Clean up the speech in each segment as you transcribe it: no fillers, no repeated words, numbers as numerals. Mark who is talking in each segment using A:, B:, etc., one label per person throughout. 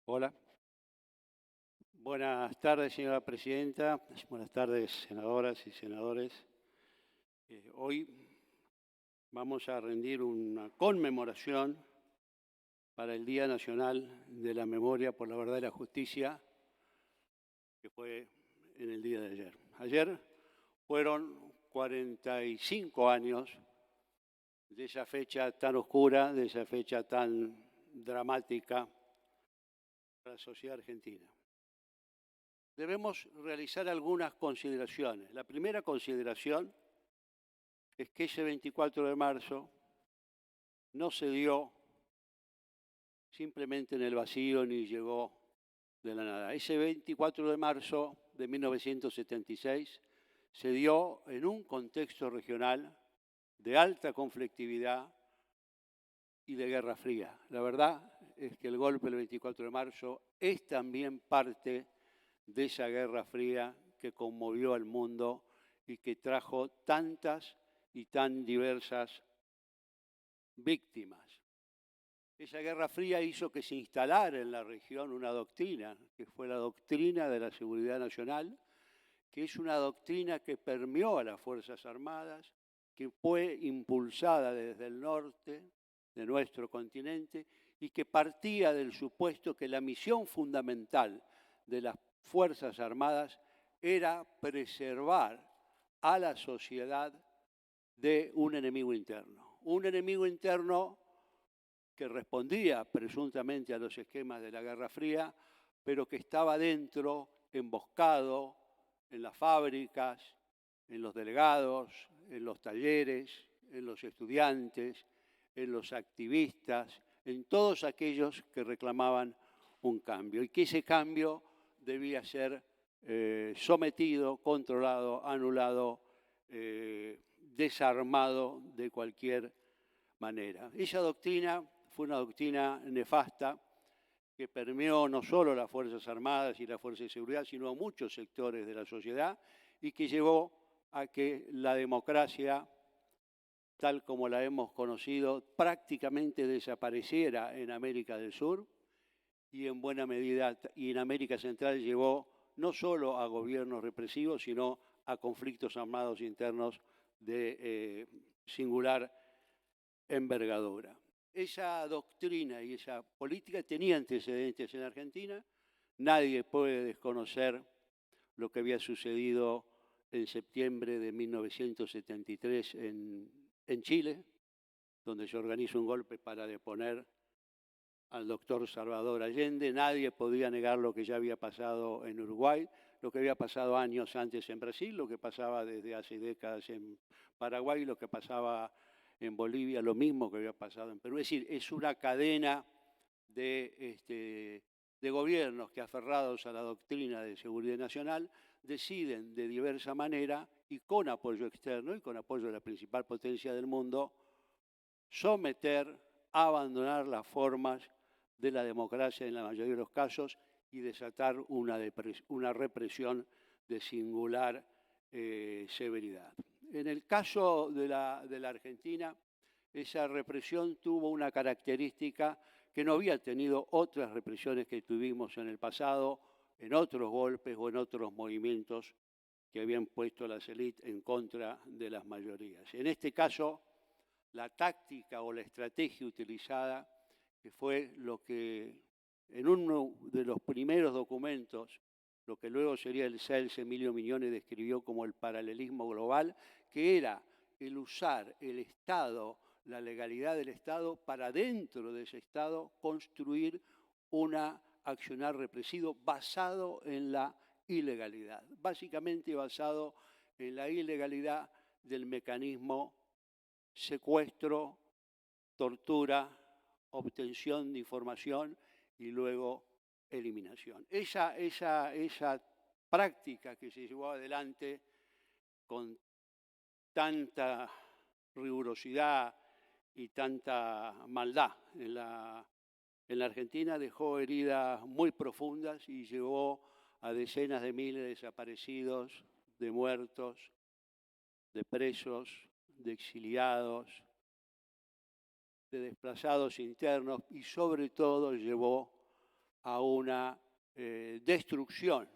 A: Hola. Buenas tardes, señora presidenta. Buenas tardes, senadoras y senadores. Hoy vamos a rendir una conmemoración para el Día Nacional de la Memoria por la Verdad y la Justicia, que fue en el día de ayer. Ayer fueron 45 años de esa fecha tan oscura, de esa fecha tan dramática para la sociedad argentina. Debemos realizar algunas consideraciones. La primera consideración es que ese 24 de marzo no se dio simplemente en el vacío ni llegó de la nada. Ese 24 de marzo de 1976 se dio en un contexto regional de alta conflictividad y de Guerra Fría. La verdad es que el golpe del 24 de marzo es también parte de esa Guerra Fría que conmovió al mundo y que trajo tantas y tan diversas víctimas. Esa Guerra Fría hizo que se instalara en la región una doctrina, que fue la doctrina de la seguridad nacional, que es una doctrina que permeó a las Fuerzas Armadas, que fue impulsada desde el norte de nuestro continente y que partía del supuesto que la misión fundamental de las Fuerzas Armadas era preservar a la sociedad de un enemigo interno. Un enemigo interno que respondía presuntamente a los esquemas de la Guerra Fría, pero que estaba dentro, emboscado, en las fábricas, en los delegados, en los talleres, en los estudiantes, en los activistas, en todos aquellos que reclamaban un cambio y que ese cambio debía ser sometido, controlado, anulado, desarmado de cualquier manera. Esa doctrina fue una doctrina nefasta que permeó no solo las Fuerzas Armadas y las Fuerzas de Seguridad, sino a muchos sectores de la sociedad y que llevó a que la democracia, tal como la hemos conocido, prácticamente desapareciera en América del Sur y en buena medida y en América Central llevó no solo a gobiernos represivos, sino a conflictos armados internos de singular envergadura. Esa doctrina y esa política tenía antecedentes en Argentina. Nadie puede desconocer lo que había sucedido en septiembre de 1973 en Chile, donde se organiza un golpe para deponer al doctor Salvador Allende. Nadie podía negar lo que ya había pasado en Uruguay, lo que había pasado años antes en Brasil, lo que pasaba desde hace décadas en Paraguay, lo que pasaba en Bolivia, lo mismo que había pasado en Perú. Es decir, es una cadena de gobiernos que, aferrados a la doctrina de seguridad nacional, deciden de diversa manera y con apoyo externo y con apoyo de la principal potencia del mundo, someter, abandonar las formas de la democracia en la mayoría de los casos y desatar una represión de singular severidad. En el caso de la Argentina, esa represión tuvo una característica que no había tenido otras represiones que tuvimos en el pasado, en otros golpes o en otros movimientos que habían puesto las élites en contra de las mayorías. En este caso, la táctica o la estrategia utilizada, que fue lo que en uno de los primeros documentos, lo que luego sería el CELS, Emilio Mignone describió como el paralelismo global, que era el usar el Estado, la legalidad del Estado, para dentro de ese Estado construir una accionar represivo basado en la ilegalidad, básicamente basado en la ilegalidad del mecanismo secuestro, tortura, obtención de información y luego eliminación. Esa práctica que se llevó adelante con tanta rigurosidad y tanta maldad en la Argentina dejó heridas muy profundas y llevó a decenas de miles de desaparecidos, de muertos, de presos, de exiliados, de desplazados internos y sobre todo llevó a una destrucción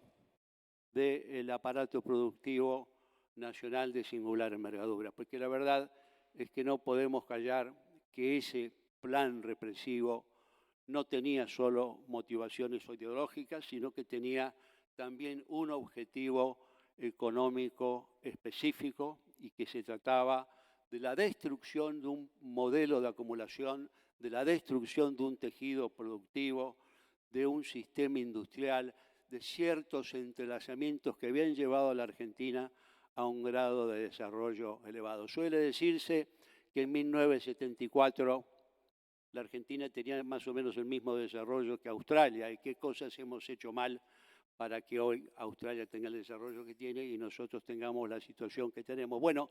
A: del aparato productivo nacional de singular envergadura, porque la verdad es que no podemos callar que ese plan represivo no tenía solo motivaciones ideológicas, sino que tenía también un objetivo económico específico y que se trataba de la destrucción de un modelo de acumulación, de la destrucción de un tejido productivo, de un sistema industrial, de ciertos entrelazamientos que habían llevado a la Argentina a un grado de desarrollo elevado. Suele decirse que en 1974 la Argentina tenía más o menos el mismo desarrollo que Australia y qué cosas hemos hecho mal para que hoy Australia tenga el desarrollo que tiene y nosotros tengamos la situación que tenemos. Bueno,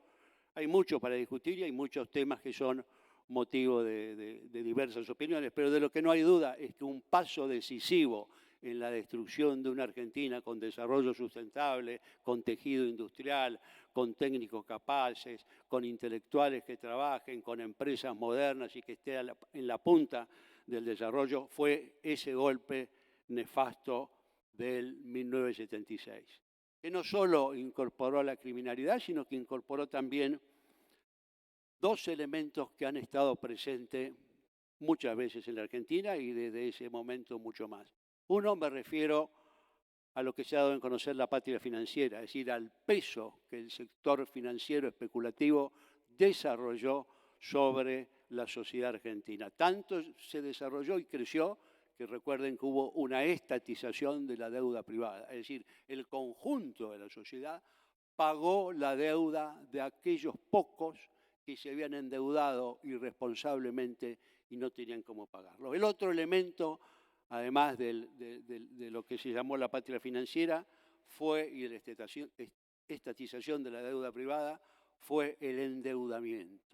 A: hay mucho para discutir y hay muchos temas que son motivo de diversas opiniones, pero de lo que no hay duda es que un paso decisivo en la destrucción de una Argentina con desarrollo sustentable, con tejido industrial, con técnicos capaces, con intelectuales que trabajen, con empresas modernas y que estén en la punta del desarrollo, fue ese golpe nefasto del 1976, que no solo incorporó la criminalidad, sino que incorporó también dos elementos que han estado presentes muchas veces en la Argentina y desde ese momento mucho más. Uno, me refiero a lo que se ha dado en conocer la patria financiera, es decir, al peso que el sector financiero especulativo desarrolló sobre la sociedad argentina. Tanto se desarrolló y creció que recuerden que hubo una estatización de la deuda privada, es decir, el conjunto de la sociedad pagó la deuda de aquellos pocos que se habían endeudado irresponsablemente y no tenían cómo pagarlo. El otro elemento, además de lo que se llamó la patria financiera, fue, y la estatización de la deuda privada, fue el endeudamiento.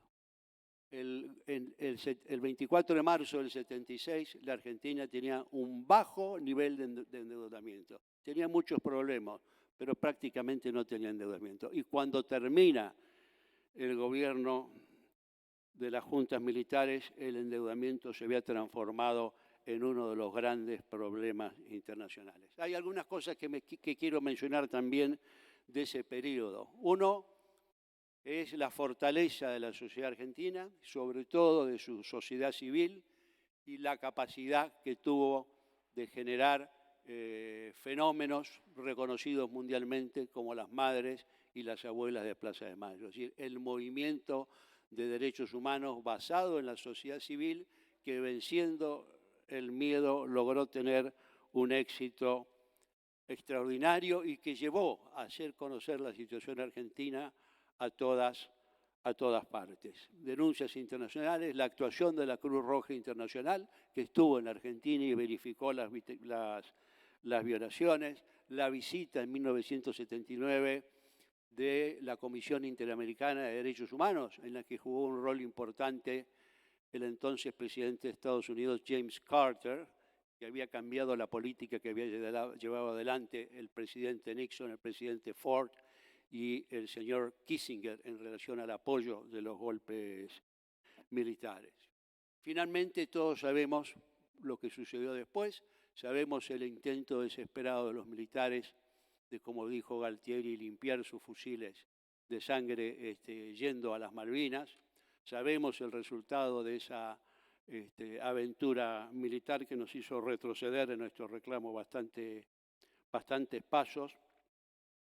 A: El 24 de marzo del 76, la Argentina tenía un bajo nivel de endeudamiento. Tenía muchos problemas, pero prácticamente no tenía endeudamiento. Y cuando termina el gobierno de las juntas militares, el endeudamiento se había transformado en uno de los grandes problemas internacionales. Hay algunas cosas que quiero mencionar también de ese periodo. Uno es la fortaleza de la sociedad argentina, sobre todo de su sociedad civil, y la capacidad que tuvo de generar fenómenos reconocidos mundialmente como las madres y las abuelas de Plaza de Mayo. Es decir, el movimiento de derechos humanos basado en la sociedad civil que venciendo el miedo logró tener un éxito extraordinario y que llevó a hacer conocer la situación argentina a todas partes. Denuncias internacionales, la actuación de la Cruz Roja Internacional, que estuvo en Argentina y verificó las violaciones, la visita en 1979 de la Comisión Interamericana de Derechos Humanos, en la que jugó un rol importante el entonces presidente de Estados Unidos, James Carter, que había cambiado la política que había llevado adelante el presidente Nixon, el presidente Ford y el señor Kissinger en relación al apoyo de los golpes militares. Finalmente, todos sabemos lo que sucedió después, sabemos el intento desesperado de los militares de, como dijo Galtieri, limpiar sus fusiles de sangre yendo a las Malvinas. Sabemos el resultado de esa aventura militar que nos hizo retroceder en nuestro reclamo bastantes pasos.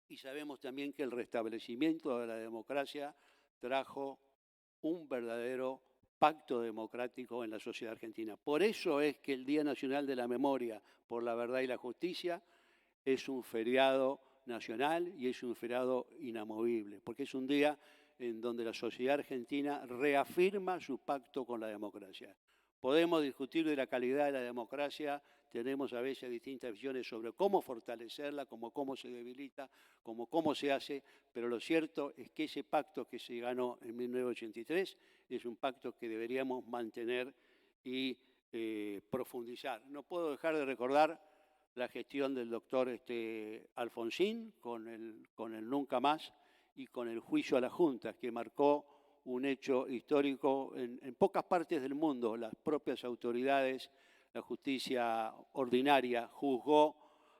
A: Y sabemos también que el restablecimiento de la democracia trajo un verdadero pacto democrático en la sociedad argentina. Por eso es que el Día Nacional de la Memoria por la Verdad y la Justicia es un feriado nacional y es un feriado inamovible, porque es un día en donde la sociedad argentina reafirma su pacto con la democracia. Podemos discutir de la calidad de la democracia, tenemos a veces distintas visiones sobre cómo fortalecerla, cómo se debilita, cómo se hace, pero lo cierto es que ese pacto que se ganó en 1983 es un pacto que deberíamos mantener y profundizar. No puedo dejar de recordar la gestión del doctor Alfonsín con el Nunca Más y con el juicio a la Junta, que marcó un hecho histórico en pocas partes del mundo. Las propias autoridades la justicia ordinaria juzgó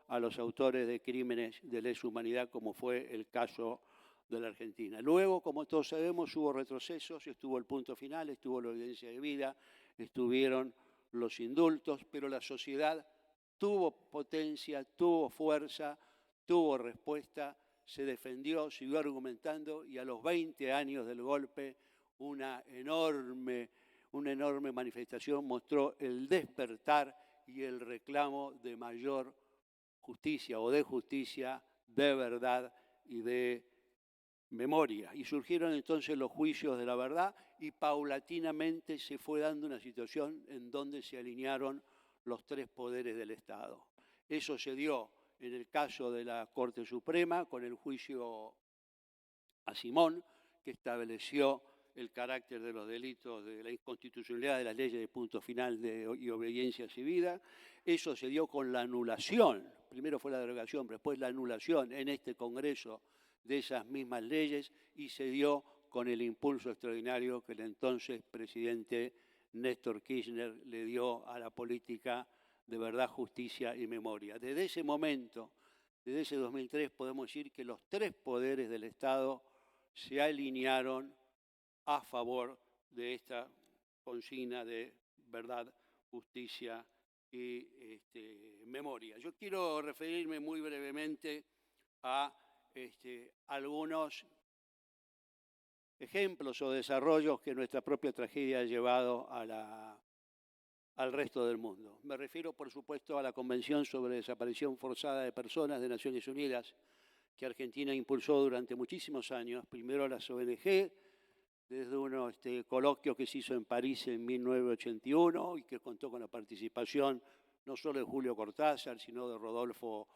A: a los autores de crímenes de lesa humanidad, como fue el caso de la Argentina. Luego, como todos sabemos, hubo retrocesos, estuvo el punto final, estuvo la audiencia de vida, estuvieron los indultos, pero la sociedad tuvo potencia, tuvo fuerza, tuvo respuesta, se defendió, siguió argumentando y a los 20 años del golpe una enorme manifestación mostró el despertar y el reclamo de mayor justicia o de justicia, de verdad y de memoria. Y surgieron entonces los juicios de la verdad y paulatinamente se fue dando una situación en donde se alinearon los tres poderes del Estado. Eso se dio en el caso de la Corte Suprema con el juicio a Simón, que estableció el carácter de los delitos de la inconstitucionalidad de las leyes de punto final y obediencia civil. Eso se dio con la anulación, primero fue la derogación, pero después la anulación en este Congreso de esas mismas leyes y se dio con el impulso extraordinario que el entonces presidente Néstor Kirchner le dio a la política de verdad, justicia y memoria. Desde ese momento, desde ese 2003, podemos decir que los tres poderes del Estado se alinearon a favor de esta consigna de verdad, justicia y memoria. Yo quiero referirme muy brevemente a algunos ejemplos o desarrollos que nuestra propia tragedia ha llevado al resto del mundo. Me refiero, por supuesto, a la Convención sobre Desaparición Forzada de Personas de Naciones Unidas, que Argentina impulsó durante muchísimos años, primero las ONG, desde unos coloquios que se hizo en París en 1981 y que contó con la participación no solo de Julio Cortázar, sino de Rodolfo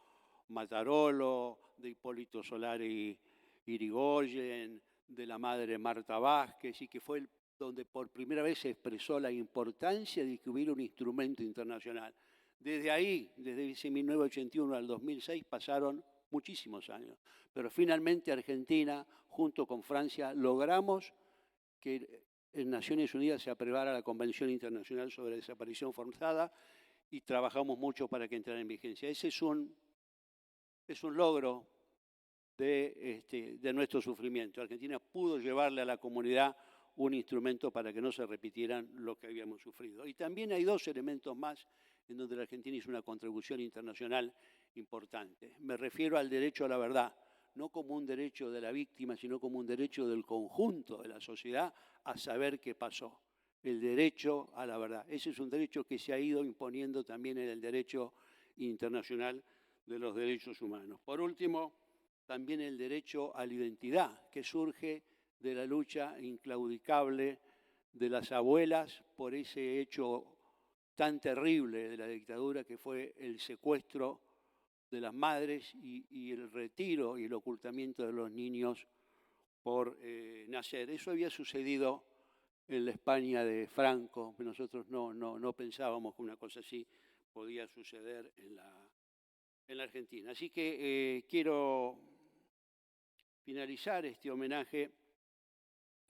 A: Matarolo, de Hipólito Solari Irigoyen, de la madre Marta Vázquez, y que fue donde por primera vez se expresó la importancia de que hubiera un instrumento internacional. Desde ahí, desde ese 1981 al 2006, pasaron muchísimos años, pero finalmente Argentina, junto con Francia, logramos que en Naciones Unidas se aprobara la Convención Internacional sobre Desaparición Forzada y trabajamos mucho para que entrara en vigencia. Ese es un logro de nuestro sufrimiento. Argentina pudo llevarle a la comunidad un instrumento para que no se repitieran lo que habíamos sufrido. Y también hay dos elementos más en donde la Argentina hizo una contribución internacional importante. Me refiero al derecho a la verdad, no como un derecho de la víctima, sino como un derecho del conjunto de la sociedad a saber qué pasó. El derecho a la verdad. Ese es un derecho que se ha ido imponiendo también en el derecho internacional de los derechos humanos. Por último, también el derecho a la identidad, que surge de la lucha inclaudicable de las abuelas por ese hecho tan terrible de la dictadura que fue el secuestro de las madres y el retiro y el ocultamiento de los niños por nacer. Eso había sucedido en la España de Franco, pero nosotros no pensábamos que una cosa así podía suceder en la Argentina. Así que quiero finalizar este homenaje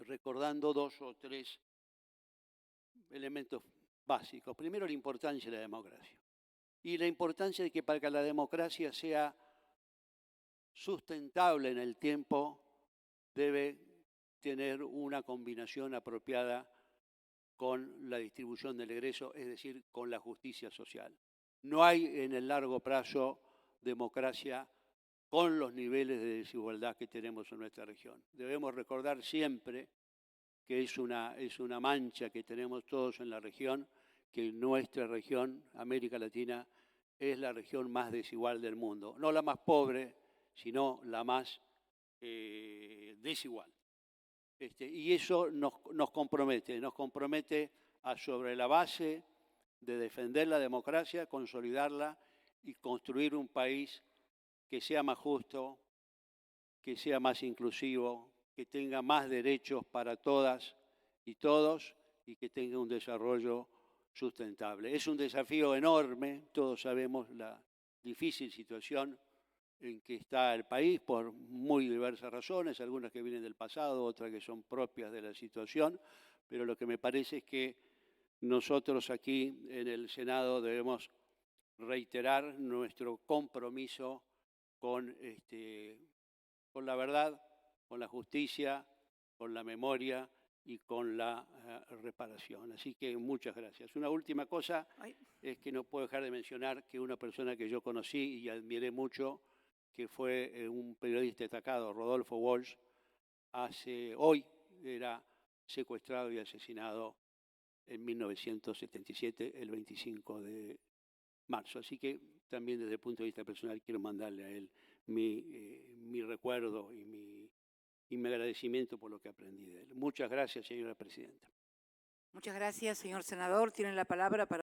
A: recordando dos o tres elementos básicos. Primero, la importancia de la democracia. Y la importancia de que para que la democracia sea sustentable en el tiempo, debe tener una combinación apropiada con la distribución del egreso, es decir, con la justicia social. No hay en el largo plazo democracia con los niveles de desigualdad que tenemos en nuestra región. Debemos recordar siempre que es una mancha que tenemos todos en la región, que nuestra región, América Latina, es la región más desigual del mundo. No la más pobre, sino la más desigual. Y eso nos compromete a, sobre la base de defender la democracia, consolidarla y construir un país que sea más justo, que sea más inclusivo, que tenga más derechos para todas y todos y que tenga un desarrollo sustentable. Es un desafío enorme, todos sabemos la difícil situación en que está el país por muy diversas razones, algunas que vienen del pasado, otras que son propias de la situación, pero lo que me parece es que nosotros aquí en el Senado debemos reiterar nuestro compromiso con, con la verdad, con la justicia, con la memoria y con la reparación. Así que muchas gracias. Una última cosa es que no puedo dejar de mencionar que una persona que yo conocí y admiré mucho, que fue un periodista destacado, Rodolfo Walsh, hoy era secuestrado y asesinado en 1977, el 25 de marzo. Así que también desde el punto de vista personal quiero mandarle a él mi recuerdo y mi agradecimiento por lo que aprendí de él. Muchas gracias, señora presidenta.
B: Muchas gracias, señor senador. Tiene la palabra para